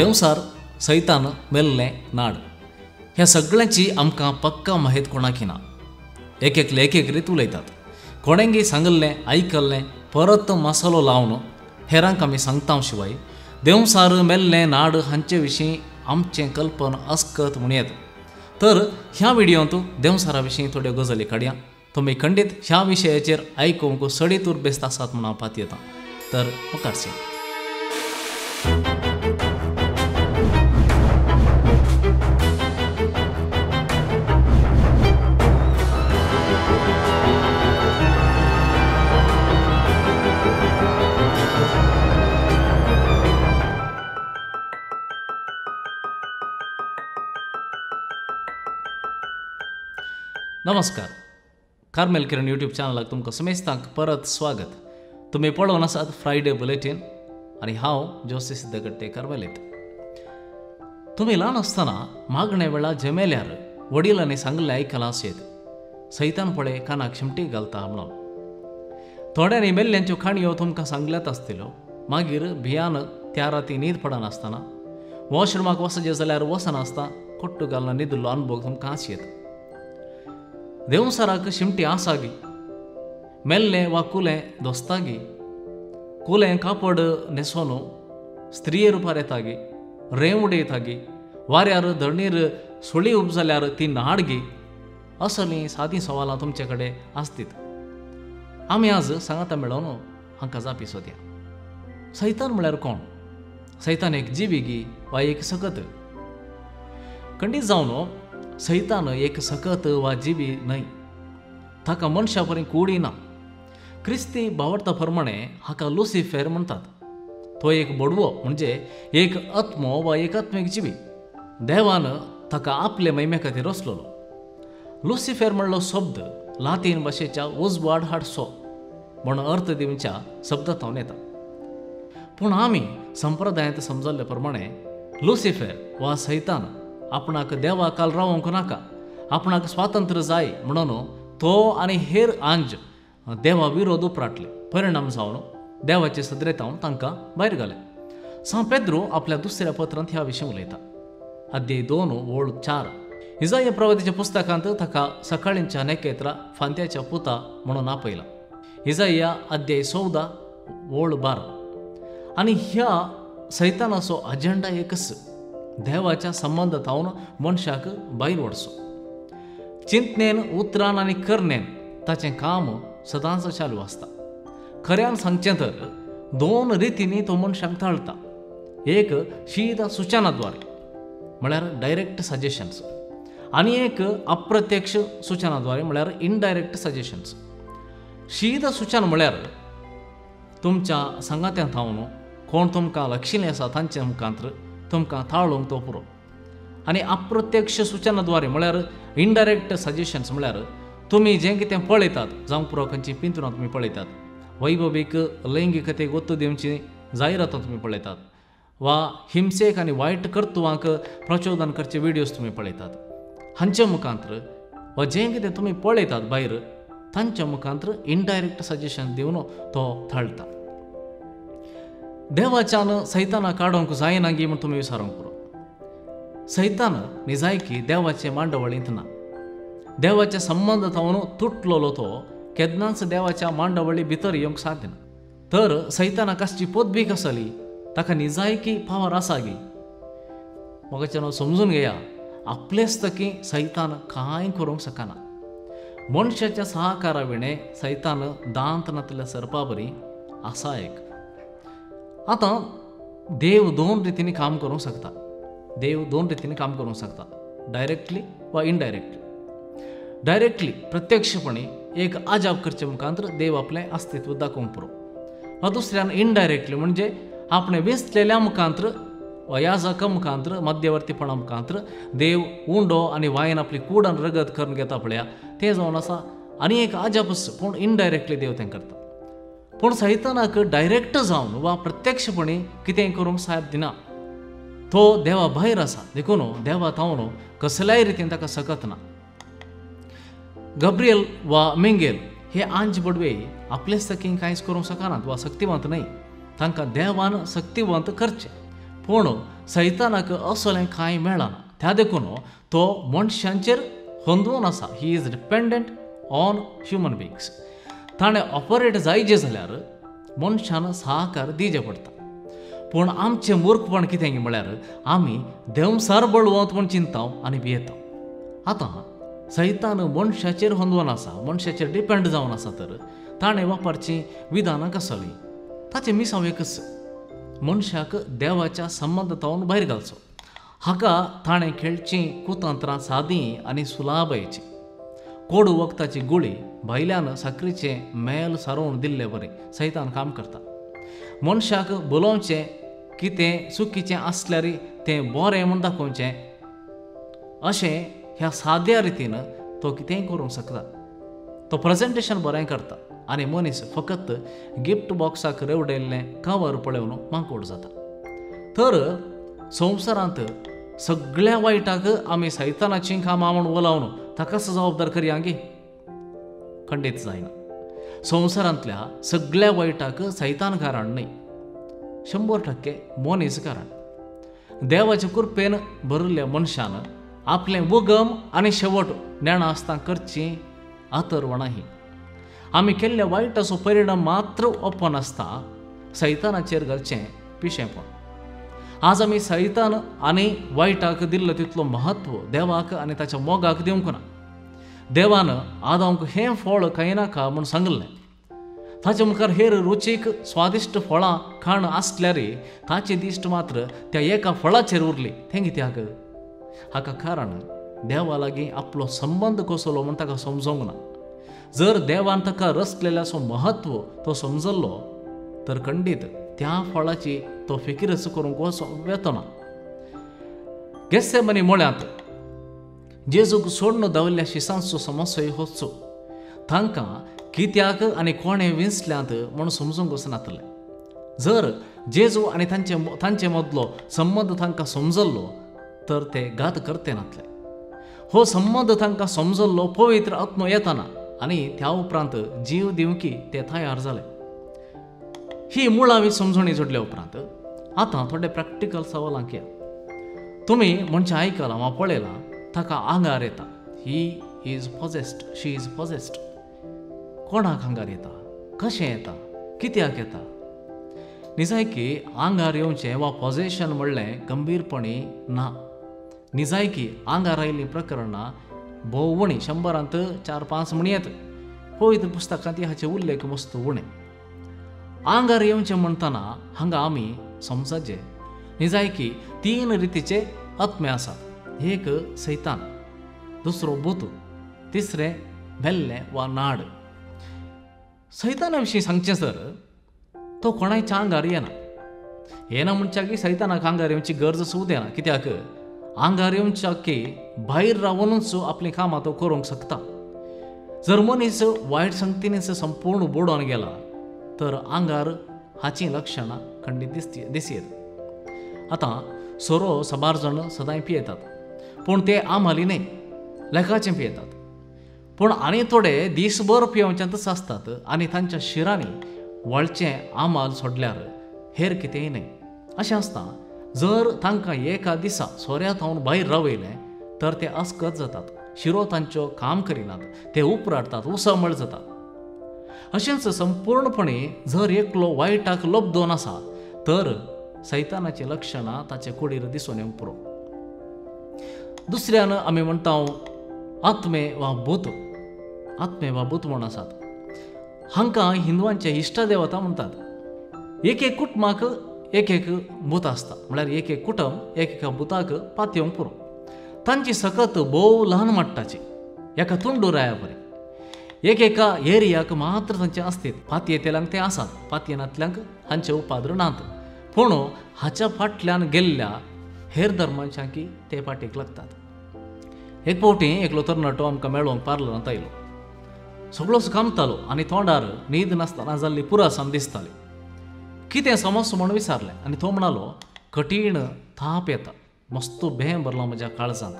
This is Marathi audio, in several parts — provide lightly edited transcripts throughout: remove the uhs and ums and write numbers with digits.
देवसार सैतान मेल्लें नाड ह्या सगळ्यांची आमकां पक्का माहीत कोणाकी ना. एक रीत उलयतात. कोणेंगी सांगल्लें आयकल्लें परत मसालो लावन हेरांक आमी सांगता शिवाय देवसार मेल्लें नाड हांचे विशीं आमचें कल्पन अस्कत म्हूण येता. तर ह्या व्हिडियोंत देवसारा विशीं थोड्यो गजाली काडया. तुमी खंडीत ह्या विशयाचेर आयकूंक सडेतूर बेस्त आसात म्हूण हांव पातयेतां. तर मुखारचें. नमस्कार. कार्मेल किरण यूट्यूब चॅनलाक तुमकां समेस्तांक परत स्वागत. तुमी पळोवन आसात फ्रायडे बुलेटीन आनी हांव जोशी सिद्धगट्टे कार्मेलीत. तुमी ल्हान आसतना मागणे वेळा जमेल्यार वडिलांनी सांगलें आयकलां आसयत, सैतान पळय कानाक शिमटी घालता म्हणून. थोड्यांनी मेल्ल्यांच्यो काणयो तुमकां सांगल्यात आसतल्यो. मागीर भियान त्या राती न्हीद पडनासतना वॉशरुमाक वचचें जाल्यार वचनासता कोट्टू घालून न्हिदलो अनुभव तुमकां आसयत. देवसाराक शिमटी आसागी, मेल्लें वा कुलें दोस्तागी, कुलें कापड न्हेसोन स्त्रिये रुपार येतागी, रेंव उडयतागी, वाऱ्यार धरणीर सुळी उब जाल्यार ती नाडगी, असलीं सादीं सवालां तुमचे कडेन आसतीत. आमी आज सांगाता मेळोन हांकां जापी सोदया. सैतान म्हळ्यार कोण? सैतान एक जिवीगी वा एक सकत? खंडीत जावन सैतान एक सकत वा जिवी न्हय. ताका मनशा परी कूडी ना. क्रिस्ती भावार्था प्रमाणे हाका लुसिफर म्हणटात. तो एक बडवो म्हणजे एक आत्मो वा एक आत्मीक जिवी. देवान ताका आपले महिमे खातीर रचलेलो. लुसिफर म्हणलो शब्द लातीन भाशेच्या उजवाड हाडसो म्हूण अर्थ दिवच्या शब्दांतल्यान येता. पूण आमी संप्रदायांत समजल्ले प्रमाणे लुसिफर वा सैतान आपणाक देवा काल रावोंक नाका, आपणाक स्वातंत्र्य जाय म्हणून तो आनी हेर आंज देवा विरोध उपराटले. परिणाम जावन देवाचे सदरेतावन तांकां भायर घाले. सा पेद्रो आपल्या दुसऱ्या पत्रांत ह्या विशीं उलयता. अध्याय 2:4. इजाया प्रवादीच्या पुस्तकांत ताका सकाळींच्या नेकेत्रा फांत्याच्या पुता म्हणून आपयला. इजाया अध्याय 14:12. आनी ह्या सैतानाचो अजेंडा एकच, देवाच्या संबंधांतावन मनशाक भायर वडचो. चिंतनेन उतरान आनी करनेन ताचें काम सदांच चालू आसता. खऱ्यान सांगचें तर 2 रितींनी तो मनशाक ताळटा. एक शीद सुचनाद्वारे म्हळ्यार डायरेक्ट सजेशन्स, आनी एक अप्रत्यक्ष सुचनाद्वारे म्हळ्यार इनडायरेक्ट सजेशन्स. शीद सुचना म्हळ्यार तुमच्या सांगात्यांत थावन कोण तुमकां लक्षिल्ले आसा तांचे मुखांतर तुमकां ताळोवंक तो पुरो. आनी अप्रत्यक्ष सुचनाद्वारे म्हळ्यार इनडायरेक्ट सजेशन्स म्हळ्यार तुमी जें कितें पळयतात, जावं पुरो खंयची पिंतुरां तुमी पळयतात, वैभवीक लैंगिकतेक वस्तू दिवची जायरातां तुमी पळयतात, वा हिंसेक आनी वायट कर्तुवांक प्रचोदन करचे व्हिडियोज तुमी पळयतात. हांचे मुखांतर वा जें कितें तुमी पळयतात भायर तांच्या मुखांतर इनडायरेक्ट सजेशन दिवन तो थाळटा. देवाच्यान सैतानाक काडोवंक जायना गी म्हूण तुमी विचारूंक पुरो. सैतान निजायकी देवाचे मांडवळींत ना. देवाचे संबंध थावन तुटलेलो तो केन्नाच देवाच्या मांडवळी भितर येवंक साध्य ना. तर सैतानाक आसची पदवीक आसली ताका निजायकी पावर आसा गी. मोगाच्यान समजून घेया, आपलेच तकी सैतान कांय करूंक शकना. मनशाच्या सहकारा विणे सैतान दांत नातल्या सर्पा बरी आसा एक. आतां देव 2 रितींनी काम करूंक शकता. देव 2 रितींनी काम करूंक शकता, डायरेक्टली वा इनडायरेक्टली. डायरेक्टली प्रत्यक्षपणी एक आजाब करचे मुखांतर देव आपलें अस्तित्व दाखोवंक पुरो. वा दुसऱ्यान इनडायरेक्टली म्हणजे आपणे वेंचलेल्या मुखांतर वा याजका मुखांतर मध्यवर्तीपणा मुखांतर देव उंडो आनी वायन आपली कूड आनी रगत करून घेता पळया तें जावन आसा. आनी एक आजाबच, पूण इनडायरेक्टली देव तें करता. पूण सैतानाक डायरेक्ट जावन वा प्रत्यक्षपणी कितेंय करूंक साध्य ना. तो देवा भायर आसा, देखून देवा थावन कसल्याय रितीन ताका सकत ना. गब्रियल वा मिंगेल हे आंज बडवे आपलेच तकी कांयच करूंक शकनात वा शक्तिवंत न्हय. तांकां देवान शक्तिवंत करचें. पूण सैतानाक असलें कांय मेळना त्या देखून तो मनशांचेर होंदून आसा. He is dependent on human बिंग्स. ताणें ऑपरेट जायचें जाल्यार मनशान सहकार दिवचें पडटा. पूण आमचें मूर्खपण कितें म्हळ्यार आमी देंवसार बळवंत म्हूण चिंताव आनी भियेताव. आतां सैतान मनशाचेर होंदून आसा, मनशाचेर डिपेंड जावन आसा, तर ताणें वापरचीं विधानां कसलीं? ताचें मिसांव एकच, मनशाक देवाच्या संबंधतावन भायर घालचो. हाका ताणें खेळचीं कुतंत्रां सादीं आनी सुलाभयचीं. कोडू वखदाची गुळी भायल्यान साकरीचें मेल सारोवन दिल्ले बरें सैतान काम करता. मनशाक बोलोवचें कितें चुकीचें आसल्यार तें बरें म्हूण दाखोवचें अशें ह्या साद्या रितीन तो कितेंय करूंक शकता. तो प्रेजेंटेशन बरें करता आनी मनीस फकत गिफ्ट बॉक्साक रेवडिल्लें कवर पळोवन मांकोड जाता. तर संवसारांत सगळ्या वायटाक आमी सैतानाचीं कामां म्हूण उलोवन ताकाच जबाबदार करया गे? खंडीत जायना. संवसारांतल्या सगळ्या वायटाक सैतान कारण न्हय, 100% मनीस कारण. देवाचे कृपेन भरिल्ल्या मनशान आपलें उगम आनी शेवट नेणां आसता करचीं आतरवणां ही. आमी केल्ल्या वायटाचो परिणाम मात्र ओपन आसता सैतानाचेर घालचें पिशेंपण. आज आमी सैतान आनी वायटाक दिल्लो तितलो महत्व देवाक आनी ताच्या मोगाक दिवंक ना. देवान आदामाक हें फळ खायनाका म्हूण सांगलें. ताचे मुखार हेर रुचीक स्वादिश्ट फळां खाण आसल्यार ताची दिश्ट मात्र त्या एका फळाचेर उरली. तें कित्याक? हाका कारण देवा लागीं आपलो संबंध कसलो म्हूण ताका समजोंक ना. जर देवान ताका रचलेल्याचो महत्व तो समजल्लो तर खंडीत त्या फळाची तो फिकीरच करूंक येतो ना. गेत्सेमनी मळ्यांत जेजूक सोडून दवरल्या शिसांचो समस्या होचो तांकां कित्याक आनी कोणें विंचल्यांत म्हूण समजूंक वचनातलें. जर जेजू आनी तांचे मदलो संबंद तांकां समजल्लो तर ते घात करते नातले. हो संबंद तांकां समजल्लो पवित्र आत्मो येताना आनी त्या उपरांत जीव दिवंकी ते तयार जाले. ही मुळावी समजणी जोडल्या उपरांत आतां थोडे प्रॅक्टिकल सवालांक या. तुमी म्हणचें आयकलां वा पळयलां ताका आंगार येता. He is possessed, she is possessed. कोणाक आंगार येता? कशें येता? कित्याक येता? निजायकी आंगार येवचें वा पॉजेशन म्हणलें गंभीरपणी ना. निजायकी आंगार आयिल्लीं प्रकरणां भोवणी 100त 4-5 म्हण येत. पवित्र पुस्तकांत हाचे उल्लेख मस्त उणे. आंगार येवचें म्हणटना हांगा आमी समजचें निजायकी 3 रितीचे आत्मे आसात. एक सैतान, दुसरो भूत, तिसरें भेल्लें वा नाड. सैताना विशीं सांगचें तर तो कोणाच्या आंगार येना म्हणच्या की सैतानाक आंगार येवची गरज सुद्दां ना. कित्याक आंगार येवच्या की भायर रावनूच आपलीं कामां तो करूंक शकता. जर मनीस वायट संगतीनीच संपूर्ण बुडोवन गेला तर आंगार हाचीं लक्षणां खंडीत दिसी येता. आतां सोरो 6 जाण सदांय पियेतात, पूण ते आमाली न्हय, लेखाचें पियेतात. पूण आनी थोडे दिसभर पियेवच्यांतच आसतात आनी तांच्या शिरांनी वळचें आमाल सोडल्यार हेर कितेंय न्हय. अशें आसता जर तांकां एका दिसा सोऱ्यांतावन भायर रावयलें तर ते अस्कत जातात, शिरो तांच्यो काम करिनात, ते उपराडटात, उसळमळ जातात. अशेंच संपूर्णपणी जर एकलो वायटाक लब्धोन आसा तर सैतानाची लक्षणां ताचे कुडीर दिसून येवंक पुरो. दुसऱ्यान आमी म्हणटा आत्मे वा भूत. आत्मे वा भूत म्हूण आसात. हांकां हिंदुवांचे इश्टदेवता म्हणटात. एक कुटुंबाक एक भूत आसता, म्हळ्यार एक कुटुंब एका भुताक पातयेवंक पुरो. तांची सकत भोव ल्हान मट्टाची, एका तुंडुराया बरें. एका एरियाक मात्र तांचे आसतीत. पातयेंतल्यांक ते आसात, पातयेनांतल्यांक हांचे उपाद्र नात. पूण हाच्या फाटल्यान गेल्ल्या हेर धर्मांच्यांकी ते फाटीक लागतात. एक फावटी एकलो तरणाटो आमकां मेळोंक पार्लरांत आयलो. सगळोच कामतालो आनी तोंडार न्हीद नासतना जाल्ली पुरासाण दिसताली. कितें समस्या म्हूण विचारलें आनी तो म्हणालो कठीण थाप येता, मस्त भें भरला म्हज्या काळजांत.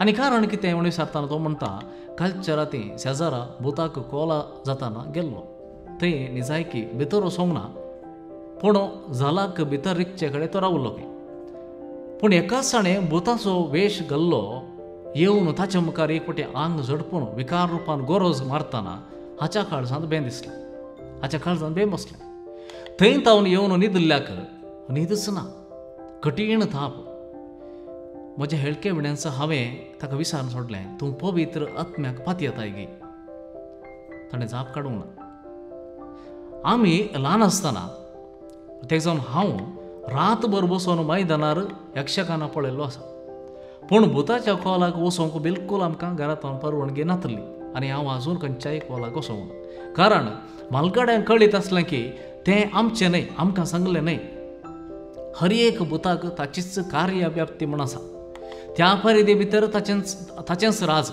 आनी कारण कितें म्हूण विचारतना तो म्हणटा कालच्या राती शेजारा भुताक कोला जाताना गेल्लो. थंय निजायकी भितर वचोंक ना, पूण झालाक भितर रिकचे कडेन तो रावलो खंय. पूण एकाचणे भुताचो वेश घाल्लो येवन ताच्या मुखार एक फावटी आंग झडपून विकार रुपान गोरोज मारतना हाच्या काळजांत बें दिसलें, हाच्या काळजांत बें बसलें. थंय तावन येवन न्हिदल्ल्याक न्हीदच ना, कठीण ताप. म्हज्या हेळके विण्याचं हांवें ताका विचारून सोडलें, तूं पवित्र आत्म्याक पातयेता येताय गे. ताणें जाप काडूंक ना. आमी ल्हान आसतना तेका जावन हांव रातभर बसून मैदानार यक्षगाना पळयल्लो आसा. पूण भुताच्या कॉलाक वचोंक बिलकूल आमकां घरांतल्यान परवानगी नासली आनी हांव आजून खंयच्याय कॉलाक वचोंक ना. कारण मालगड्यांक कळीत आसलें की तें आमचें न्हय, आमकां सांगलें न्हय. हर एक भुताक ताचीच कार्यव्याप्ती म्हूण आसा. त्या परिधी भितर ताचेंच राज.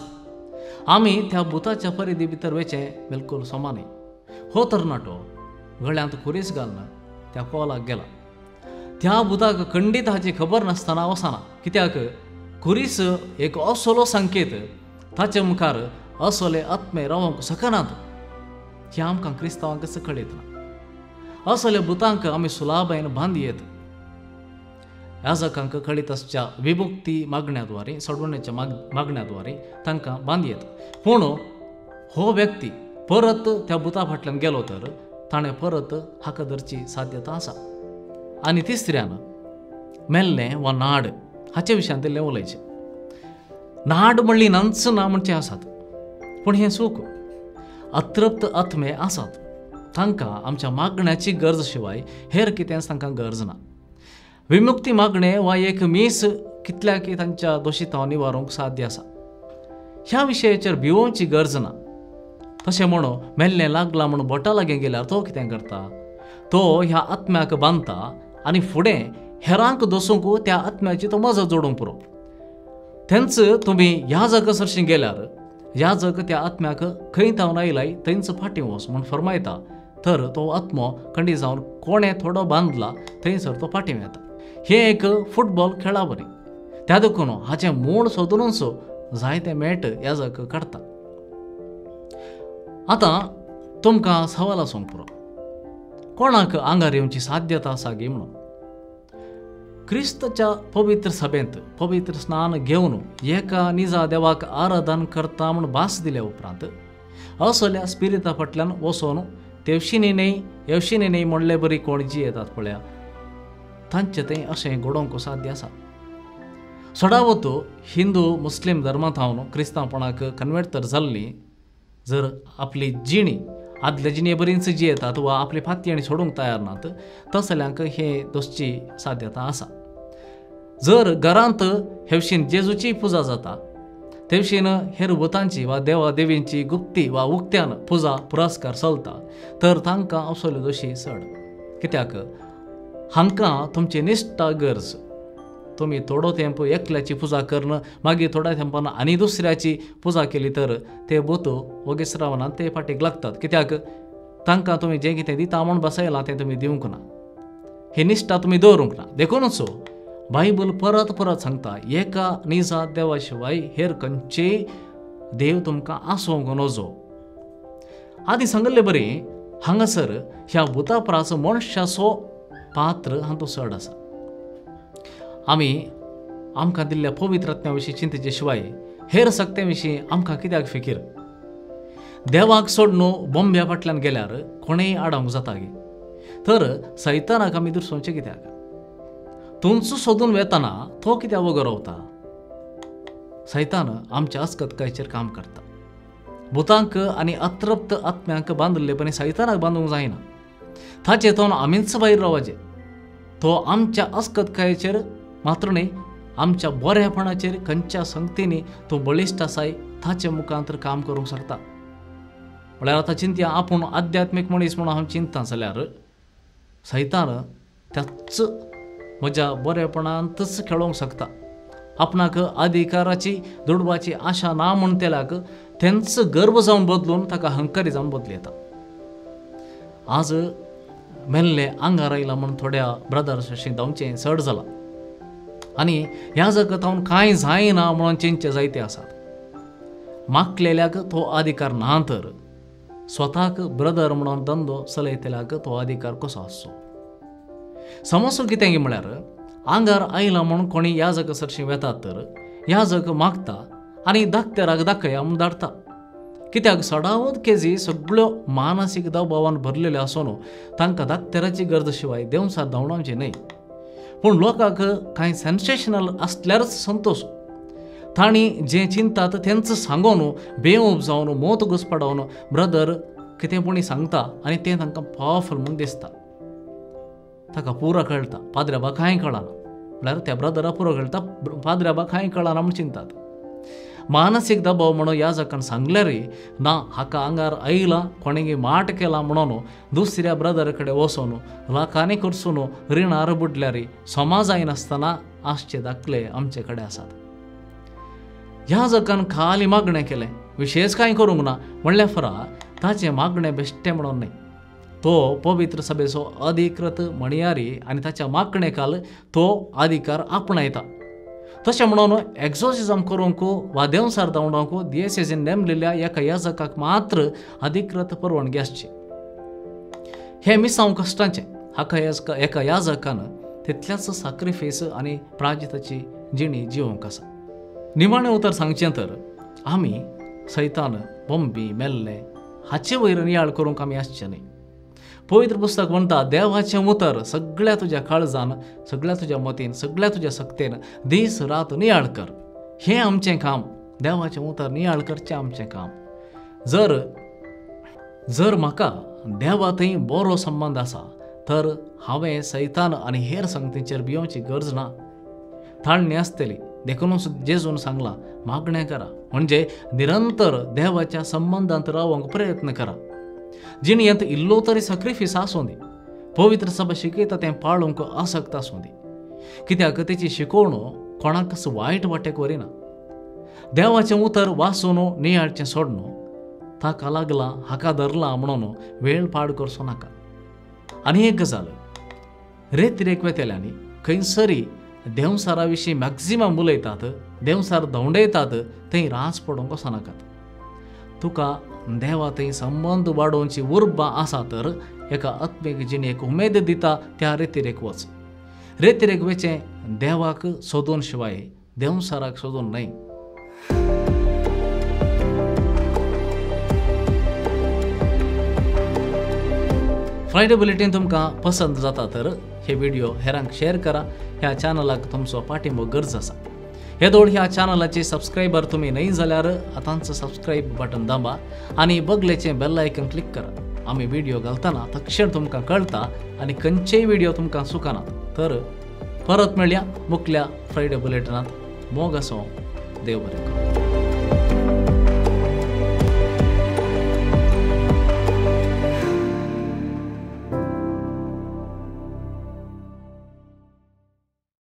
आमी त्या भुताच्या परिधी भितर वचें बिलकूल समानय. हो तरणाटो गळ्यांत खुरीस घालून त्या कॉलाक गेला. त्या भुताक खंडीत हाची खबर नासतना वचना, कित्याक खुरीस एक असलो संकेत ताचे मुखार असले आत्मे रावंक शकनात हें आमकां क्रिस्तांवांक कळीत ना. असले भुतांक आमी सुलाबायेन बांदी येत. याजकांक कळीत आसच्या विमुक्ती मागण्याद्वारे, सोडवण्याच्या मागण्याद्वारे तांकां बांदी येत. पूण हो व्यक्ती परत त्या भुता फाटल्यान गेलो तर ताणें परत हाका धरची साध्यता आसा. आनी तिसऱ्यान मेल्लें वा नाड हाचे विशयान तेल्लें उलयचें. नाड म्हणली नंच ना म्हणचे आसात, पूण हें सूख. अतृप्त आत्मे आसात, तांकां आमच्या मागण्याची गरज शिवाय हेर कितेंच तांकां गरज ना. विमुक्ती मागणें वा एक मीस कितल्याक तांच्या दोशीतांव निवारूंक साध्य आसा. ह्या विशयाचेर भिवोवची गरज ना. तशें म्हणून मेल्लें लागलां म्हणून बोटा लागीं गेल्यार तो कितें करता, तो ह्या आत्म्याक बांदता आनी फुडें हेरांक दसूंक त्या आत्म्याची तो मजत जोडूंक पुरो. थंयच तुमी ह्या जगा सरशीं गेल्यार ह्या जग त्या आत्म्याक खंय तावन आयलाय थंयच फाटीं वच म्हूण फरमायता. तर तो आत्मो खंडी जावन कोणें थोडो बांदला थंयसर तो फाटीं येता. हें एक फुटबॉल खेळा बरी. त्या देखून हाचें मूळ सोदूनच जायते मेट ह्या जग काडटा. आतां तुमकां सवाल आसूंक पुरो, कोणाक आंगार येवची साध्यता आसा गे म्हणून. क्रिस्ताच्या पवित्र सभेंत पवित्र स्नान घेवन एका निजा देवाक आराधन करता म्हूण भास दिल्या उपरांत असल्या स्पिरिता फाटल्यान वचोन तेवशिनी न्हय येवशिनी न्हय म्हणले बरी कोण जी येतात पळया, तांचें तें अशें घडोवंक साध्य आसा. सडावतो हिंदू मुस्लीम धर्मांत क्रिस्तांवपणाक कन्वर्ट तर जाल्लीं, जर आपली जिणी आदले जिणे बरींच जी येतात वा आपली फाती सोडूंक तयार नात, तसल्यांक हे दोसची साध्यता आसा. जर घरांत हेवशीन जेजूची पुजा जाता, तेवशीन हेर भुतांची वा देवा देवींची गुप्ती वा उक्त्यान पुजा पुरस्कार चलता, तर तांकां असल्यो दोशी चड. कित्याक हांकां तुमची निश्ठा गरज. तुमी थोडो तेंप एकल्याची पुजा करून मागीर थोड्या तेंपान आनी दुसऱ्याची पुजा केली तर ते भूत वगेच रावनात, ते फाटीक लागतात. कित्याक तांकां तुमी जें कितें दिता म्हूण बसयलां तें तुमी दिवंक ना. ही निश्ठा तुमी दवरूंक ना. देखूनच बायबल परत परत सांगता, एका निजा देवा शिवाय हेर खंयचेय देव तुमकां आसोवंक नजो. आदी सांगले बरी, हांगासर ह्या भुता परस मनशाचो पात्र हातूंत चड आसा. आमी आमकां दिल्ल्या पवित्र आत्म्या विशीं चिंतेचे शिवाय हेर सक्त्या विशीं आमकां कित्याक फिकीर. देवाक सोडून बोंब्या फाटल्यान गेल्यार कोणेय आडावंक जाता गे, तर सैतानाक आमी दुसोवचें कित्याक. तुमचो सोदून वेतना तो कित्याक वगो रावता. सैतान आमच्या अस्कतकायेचेर काम करता. भुतांक आनी अतृप्त आत्म्यांक बांदलेपणी सैतानाक बांदूंक जायना. ताचे तोंड आमीच भायर रावचें. तो आमच्या अस्कतकायेचेर मात्र न्ही, आमच्या बरेपणाचेर खंयच्या संगतींनी तो बळिश्ट आसाय ताचे मुखांतर काम करूंक शकता. म्हळ्यार आतां चिंतया, आपूण आध्यात्मीक मनीस म्हणून हांव चिंतता जाल्यार सैतान त्याच म्हज्या बरेपणांतच खेळोंक शकता. आपणाक अधिकाराची दुडवाची आशा ना म्हूण तेल्याक तेंच गर्व जावन बदलून ताका अहंकारी जावन बदली येता. आज मेल्ले आंगार आयला म्हूण थोड्या ब्रदर्स अशें जावचें चड जालां. आनी ह्या जगत हांव कांय जायना म्हणून चिंतचे जायते आसात. मागलेल्याक तो अधिकार ना, तर स्वताक ब्रदर म्हणून धंदो चलयतल्याक तो अधिकार कसो आसचो. समस्या कितें म्हळ्यार आंगार आयला म्हणून कोणी याजक सरशी वेतात तर याजक मागता आनी धाकट्याराक दाखया म्हूण धाडटा. कित्याक सडावत केजी सगळ्यो मानसीक दबावान भरलेल्यो आसून तांकां धाकट्याराची गरज शिवाय देंवसार धांवडावचें न्हय. पूण लोकांक कांय सेन्सेशनल आसल्यारच संतोश. तांणी जें चिंतात तेंच सांगून बेऊब जावन मोत घुसपडावन ब्रदर कितेंपुणी सांगता आनी तें तांकां पावरफूल म्हूण दिसता. ताका पुरो कळटा, पाद्र्याबा कांय कळना. म्हळ्यार त्या ब्रदरा पुरो कळटा, पाद्र्याबा कांय कळना म्हूण चिंतात. मानसीक दबाव म्हणून याजकान सांगल्यारय ना हाका आंगार आयला कोणेंय माट केला म्हणून दुसऱ्या ब्रदर कडेन वचून लाखांनी करसून रिणार बुडल्यारय समाजाय नासतना आसचे दाखले आमचे कडेन आसात. याजकान खाली मागणें केलें, विशेष कांय करूंक ना म्हणल्या फरा ताचें मागणें बेश्टें म्हणून न्हय. तो पवित्र सभेचो अधिकृत म्हणयारी आनी ताच्या मागणेकाल तो अधिकार आपणायता. तशें म्हणून एक्झॉर्सिझम करूंक वा देंवसार धांवडावंक दियेसेसीन नेमलेल्या एका याजकाक मात्र अधिकृत परवानगी आसची. हें मिसांव कश्टाचें. हाका एका याजकान तितल्याच सॅक्रिफायस आनी प्राजिताची जिणी जिवंक आसा. निमाणें उतर सांगचें तर आमी सैतान, बॉम्बी, मेल्ले हाचे वयर नियाळ करूंक आमी आसचे न्हय. पवित्र पुस्तक म्हणटा देवाचें उतर सगळ्या तुज्या काळजान, सगळ्या तुज्या मतीन, सगळ्या तुज्या सक्तेन दीस रात नियाळ कर. हें आमचें काम. देवाचें उतर नियाळ करचें आमचें काम. जर म्हाका देवा थंय बरो संबंद आसा तर हांवें सैतान आनी हेर संगतींचेर भियोवची गरज ना. थाळणी आसतली देखूनच जेजून सांगलां मागणें करा, म्हणजे निरंतर देवाच्या संबंदांत रावंक प्रयत्न करा. जिणयेंत इल्लो तरी सॅक्रिफायस आसूं दी. पवित्र सभा शिकयता तें पाळूंक आसक्त आसूं दी. कित्याक तेची शिकवण कोणाकच वायट वाटेक वरिना. देवाचें उतर वाचून नियाळचें सोडून ताका लागला हाका धरला म्हणून वेळ पाड करचो नाका. आनी एक गजाल, रेतरेकवेतेल्यांनी खंयसरी देंवसारा विशीं मॅक्झिमम उलयतात, देंवसार धोंडयतात, थंय रास पडोवंक वचनाकात. तुका देवा थंय संबंद वाडोवची उर्बा आसा तर एका आत्मीक जिणेक उमेद दिता त्या रेतीरेक वच. रेतीरेक वचें देवाक सोदून शिवाय देंवसाराक सोदून न्हय. फ्रायडे बुलेटीन तुमकां पसंत जाता तर हे व्हिडिओ हेरांक शेअर करा. ह्या चॅनलाक तुमचो पाठिंबो गरज आसा. येदोळ ह्या चॅनलाचे सबस्क्रायबर तुमी न्हय जाल्यार आतांच सबस्क्रायब बटन दाबा आनी बगलेचें बेल आयकन क्लिक करा. आमी व्हिडिओ घालतना तक्षण तुमकां कळटा आनी खंयचेय व्हिडिओ तुमकां चुकनात. तर परत मेळया मुखल्या फ्रायडे बुलेटिनांत. मोग आसूं. देव बरें करूं.